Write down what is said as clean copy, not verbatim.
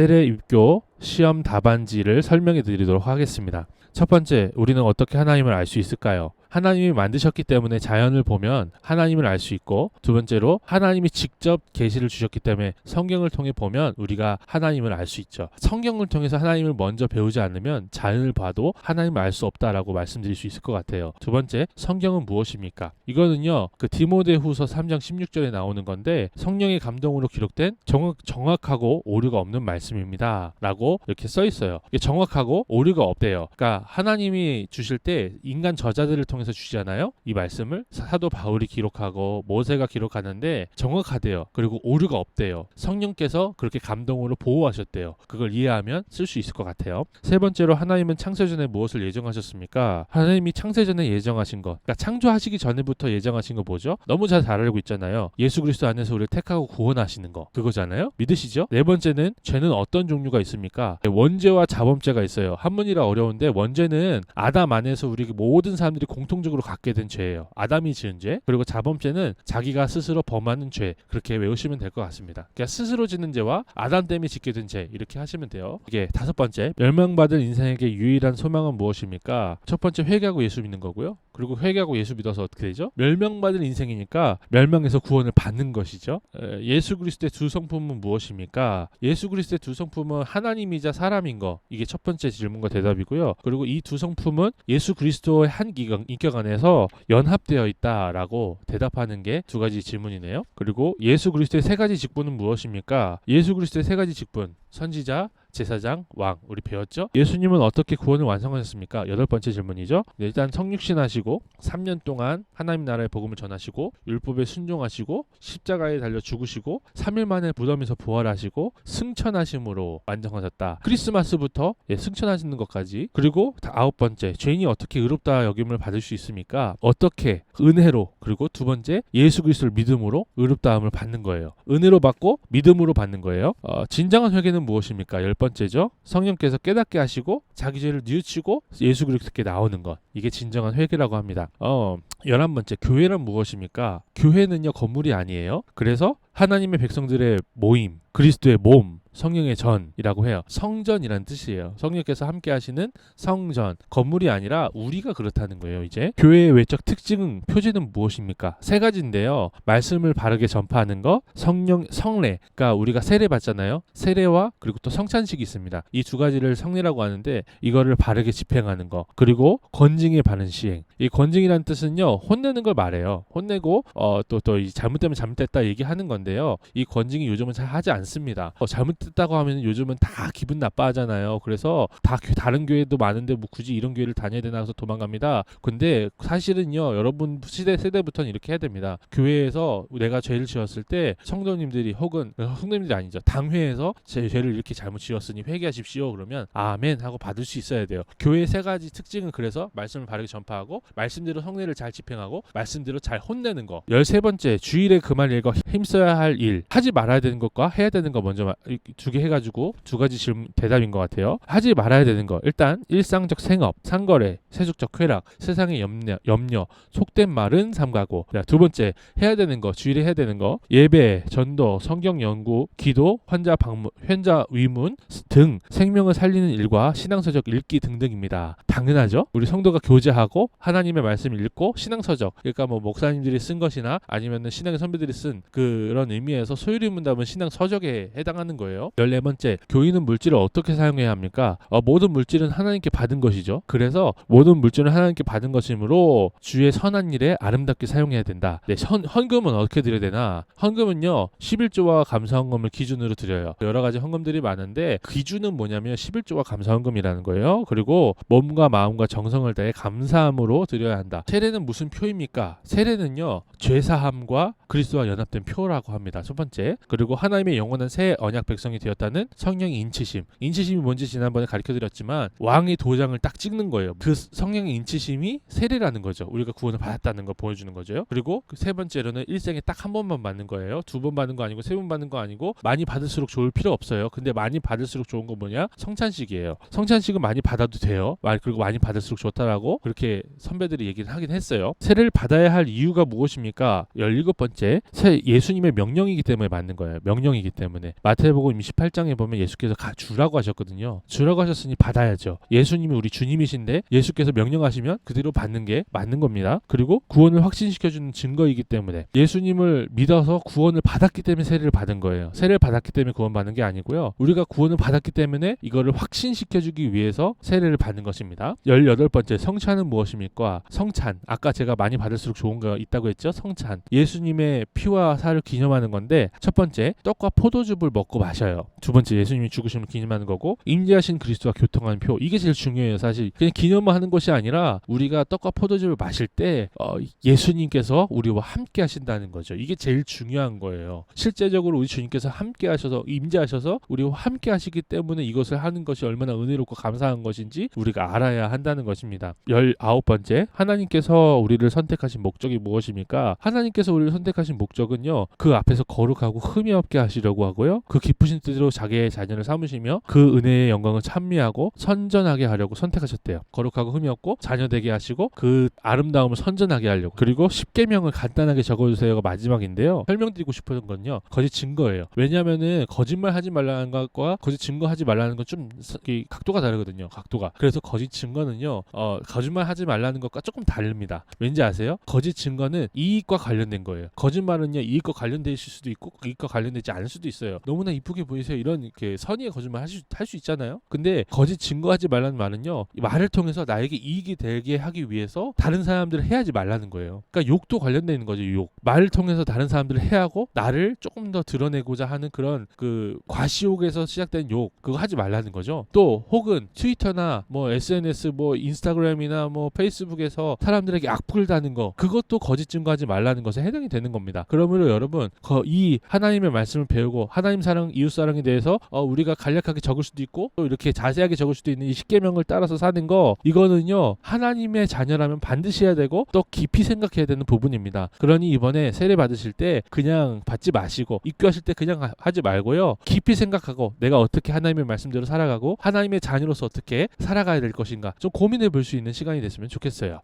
세례 입교 시험 답안지를 설명해 드리도록 하겠습니다. 첫 번째, 우리는 어떻게 하나님을 알 수 있을까요? 하나님이 만드셨기 때문에 자연을 보면 하나님을 알 수 있고, 두 번째로 하나님이 직접 계시를 주셨기 때문에 성경을 통해 보면 우리가 하나님을 알 수 있죠. 성경을 통해서 하나님을 먼저 배우지 않으면 자연을 봐도 하나님을 알 수 없다라고 말씀드릴 수 있을 것 같아요. 두 번째, 성경은 무엇입니까? 이거는요, 그 디모데후서 3장 16절에 나오는 건데, 성령의 감동으로 기록된 정확하고 오류가 없는 말씀입니다 라고 이렇게 써 있어요. 이게 정확하고 오류가 없대요. 그러니까 하나님이 주실 때 인간 저자들을 통해서 주시잖아요. 이 말씀을 사도 바울이 기록하고 모세가 기록하는데 정확하대요. 그리고 오류가 없대요. 성령께서 그렇게 감동으로 보호하셨대요. 그걸 이해하면 쓸 수 있을 것 같아요. 세 번째로, 하나님은 창세전에 무엇을 예정하셨습니까? 하나님이 창세전에 예정하신 것, 그러니까 창조하시기 전에부터 예정하신 거 뭐죠? 너무 잘 알고 있잖아요. 예수 그리스도 안에서 우리를 택하고 구원하시는 거, 그거잖아요. 믿으시죠? 네 번째는, 죄는 어떤 종류가 있습니까? 원죄와 자범죄가 있어요. 한문이라 어려운데, 원죄는 아담 안에서 우리 모든 사람들이 공통적으로 갖게 된 죄예요. 아담이 지은 죄. 그리고 자범죄는 자기가 스스로 범하는 죄. 그렇게 외우시면 될 것 같습니다. 그러니까 스스로 짓는 죄와 아담 때문에 짓게 된 죄, 이렇게 하시면 돼요. 이게 다섯 번째, 멸망받을 인생에게 유일한 소망은 무엇입니까? 첫 번째, 회개하고 예수 믿는 거고요. 그리고 회개하고 예수 믿어서 어떻게 되죠? 멸망받을 인생이니까 멸망에서 구원을 받는 것이죠. 예수 그리스도의 두 성품은 무엇입니까? 예수 그리스도의 두 성품은 하나님이자 사람인 거. 이게 첫 번째 질문과 대답이고요. 그리고 이 두 성품은 예수 그리스도의 한 인격 안에서 연합되어 있다라고 대답하는 게 두 가지 질문이네요. 그리고 예수 그리스도의 세 가지 직분은 무엇입니까? 예수 그리스도의 세 가지 직분, 선지자, 제사장, 왕, 우리 배웠죠? 예수님은 어떻게 구원을 완성하셨습니까? 여덟 번째 질문이죠. 일단 성육신 하시고 3년 동안 하나님 나라의 복음을 전하시고 율법에 순종하시고 십자가에 달려 죽으시고 3일 만에 무덤에서 부활하시고 승천하심으로 완성하셨다. 크리스마스부터 승천하시는 것까지. 그리고 아홉 번째, 죄인이 어떻게 의롭다 여김을 받을 수 있습니까? 어떻게? 은혜로. 그리고 두 번째, 예수 그리스도를 믿음으로 의롭다함을 받는 거예요. 은혜로 받고 믿음으로 받는 거예요. 진정한 회개는 무엇입니까? 열 번째죠. 성령께서 깨닫게 하시고 자기 죄를 뉘우치고 예수 그리스도께 나오는 것. 이게 진정한 회개라고 합니다. 11번째, 교회란 무엇입니까? 교회는요, 건물이 아니에요. 그래서 하나님의 백성들의 모임, 그리스도의 몸, 성령의 전이라고 해요. 성전이란 뜻이에요. 성령께서 함께 하시는 성전, 건물이 아니라 우리가 그렇다는 거예요. 이제 교회의 외적 특징은, 표지는 무엇입니까? 세 가지인데요. 말씀을 바르게 전파하는 거, 성령, 성례, 그러니까 우리가 세례 받잖아요. 세례와 그리고 또 성찬식이 있습니다. 이 두 가지를 성례라고 하는데, 이거를 바르게 집행하는 거, 그리고 권징의 바른 시행. 이 권징이라는 뜻은요, 혼내는 걸 말해요. 혼내고 또 이 잘못되면 잘못됐다 얘기하는 건데요. 이 권징이 요즘은 잘 하지 않습니다. 잘못됐다고 하면 요즘은 다 기분 나빠하잖아요. 그래서 다른 교회도 많은데 뭐 굳이 이런 교회를 다녀야 되나 해서 도망갑니다. 근데 사실은요, 여러분 세대부터는 이렇게 해야 됩니다. 교회에서 내가 죄를 지었을 때 성도님들이, 혹은 성도님들이 아니죠, 당회에서 제 죄를 이렇게 잘못 지었으니 회개하십시오 그러면 아멘 하고 받을 수 있어야 돼요. 교회의 세 가지 특징은, 그래서 말씀을 바르게 전파하고, 말씀대로 성례를 잘 집행하고, 말씀대로 잘 혼내는 거. 13번째, 주일에 금할 일과 힘써야 할 일, 하지 말아야 되는 것과 해야 되는 거 먼저 두 개 해가지고 두 가지 질문 대답인 것 같아요. 하지 말아야 되는 거, 일단 일상적 생업, 상거래, 세속적 쾌락, 세상의 염려, 속된 말은 삼가고. 두 번째, 해야 되는 거, 주일에 해야 되는 거, 예배, 전도, 성경 연구, 기도, 환자 방문, 환자 위문 등 생명을 살리는 일과 신앙서적 읽기 등등입니다. 당연하죠. 우리 성도가 교제하고 하나님의 말씀을 읽고 신앙서적, 그러니까 뭐 목사님들이 쓴 것이나 아니면은 신앙의 선배들이 쓴 그런 의미에서 소유리문답은 신앙서적에 해당하는 거예요. 14번째, 교인은 물질을 어떻게 사용해야 합니까? 모든 물질은 하나님께 받은 것이죠. 그래서 모든 물질은 하나님께 받은 것이므로 주의 선한 일에 아름답게 사용해야 된다. 네, 헌금은 어떻게 드려야 되나? 헌금은요, 11조와 감사헌금을 기준으로 드려요. 여러 가지 헌금들이 많은데 기준은 뭐냐면 11조와 감사헌금이라는 거예요. 그리고 몸과 마음과 정성을 다해 감사함으로 드려야 한다. 세례는 무슨 표입니까? 세례는요, 죄사함과 그리스도와 연합된 표라고 합니다. 첫 번째. 그리고 하나님의 영원한 새 언약 백성이 되었다는 성령의 인치심. 인치심이 뭔지 지난번에 가르쳐드렸지만, 왕의 도장을 딱 찍는 거예요. 그 성령의 인치심이 세례라는 거죠. 우리가 구원을 받았다는 걸 보여주는 거죠. 그리고 세 번째로는 일생에 딱 한 번만 받는 거예요. 두 번 받는 거 아니고 세 번 받는 거 아니고, 많이 받을수록 좋을 필요 없어요. 근데 많이 받을수록 좋은 건 뭐냐? 성찬식이에요. 성찬식은 많이 받아도 돼요. 그리고 많이 받을수록 좋다라고 그렇게 선배들이 얘기를 하긴 했어요. 세례를 받아야 할 이유가 무엇입니까? 17번째, 예수님의 명령이기 때문에 받는 거예요. 명령이기 때문에. 마태복음 마태복음 28장에 보면 예수께서 주라고 하셨거든요. 주라고 하셨으니 받아야죠. 예수님이 우리 주님이신데 예수께서 명령하시면 그대로 받는 게 맞는 겁니다. 그리고 구원을 확신시켜주는 증거이기 때문에 예수님을 믿어서 구원을 받았기 때문에 세례를 받은 거예요. 세례를 받았기 때문에 구원받는 게 아니고요. 우리가 구원을 받았기 때문에 이거를 확신시켜주기 위해서 세례를 받는 것입니다. 18번째, 성찬은 무엇입니까? 성찬, 아까 제가 많이 받을수록 좋은 거 있다고 했죠? 성찬, 예수님의 피와 살을 기념하는 건데, 첫 번째, 떡과 포도즙을 먹고 마셔요. 두 번째, 예수님이 죽으심을 기념하는 거고, 임재하신 그리스도와 교통하는 표. 이게 제일 중요해요. 사실 그냥 기념만 하는 것이 아니라 우리가 떡과 포도즙을 마실 때 예수님께서 우리와 함께 하신다는 거죠. 이게 제일 중요한 거예요. 실제적으로 우리 주님께서 함께 하셔서, 임재하셔서 우리와 함께 하시기 때문에 이것을 하는 것이 얼마나 은혜롭고 감사한 것인지 우리가 알아야 한다는 것입니다. 19번째, 하나님께서 우리를 선택하신 목적이 무엇입니까? 하나님께서 우리를 선택하신 목적은요, 그 앞에서 거룩하고 흠이 없게 하시려고 하고요, 그 기쁘신 뜻으로 자기의 자녀를 삼으시며 그 은혜의 영광을 찬미하고 선전하게 하려고 선택하셨대요. 거룩하고 흠이 없고 자녀되게 하시고 그 아름다움을 선전하게 하려고. 그리고 10계명을 간단하게 적어주세요가 마지막인데요, 설명드리고 싶은 건요, 거짓 증거예요. 왜냐하면은 거짓말 하지 말라는 것과 거짓 증거하지 말라는 건 좀 각도가 다르거든요. 각도가. 그래서 거짓 증거는요, 거짓말 하지 말라는 것과 조금 다릅니다. 왠지 아세요? 거짓 증거는 이익과 관련된 거예요. 거짓말은요, 이익과 관련되실 수도 있고 이익과 관련되지 않을 수도 있어요. 너무나 이쁘게 보이세요, 이런 이렇게 선의의 거짓말 할 수 있잖아요. 근데 거짓 증거하지 말라는 말은요, 말을 통해서 나에게 이익이 되게 하기 위해서 다른 사람들을 해하지 말라는 거예요. 그러니까 욕도 관련되는 거죠. 욕. 말을 통해서 다른 사람들을 해하고 나를 조금 더 드러내고자 하는 그런 그 과시욕에서 시작된 욕, 그거 하지 말라는 거죠. 또 혹은 트위터나 뭐 SNS, 뭐 인스타그램이나 뭐 페이스북에서 사람들에게 악플 다는 거, 그것도 거짓 증거하지 말라는 것에 해당이 되는 겁니다. 그러므로 여러분, 이 하나님의 말씀을 배우고 하나님 사랑, 이웃 사랑에 대해서 우리가 간략하게 적을 수도 있고 또 이렇게 자세하게 적을 수도 있는 이 10계명을 따라서 사는 거, 이거는요, 하나님의 자녀라면 반드시 해야 되고 또 깊이 생각해야 되는 부분입니다. 그러니 이번에 세례 받으실 때 그냥 받지 마시고, 입교하실 때 그냥 하지 말고요, 깊이 생각하고 내가 어떻게 하나님의 말씀대로 살아가고 하나님의 자녀로서 어떻게 살아가야 될 것인가 좀 고민해 볼 수 있는 시간이 됐으면 좋겠어요.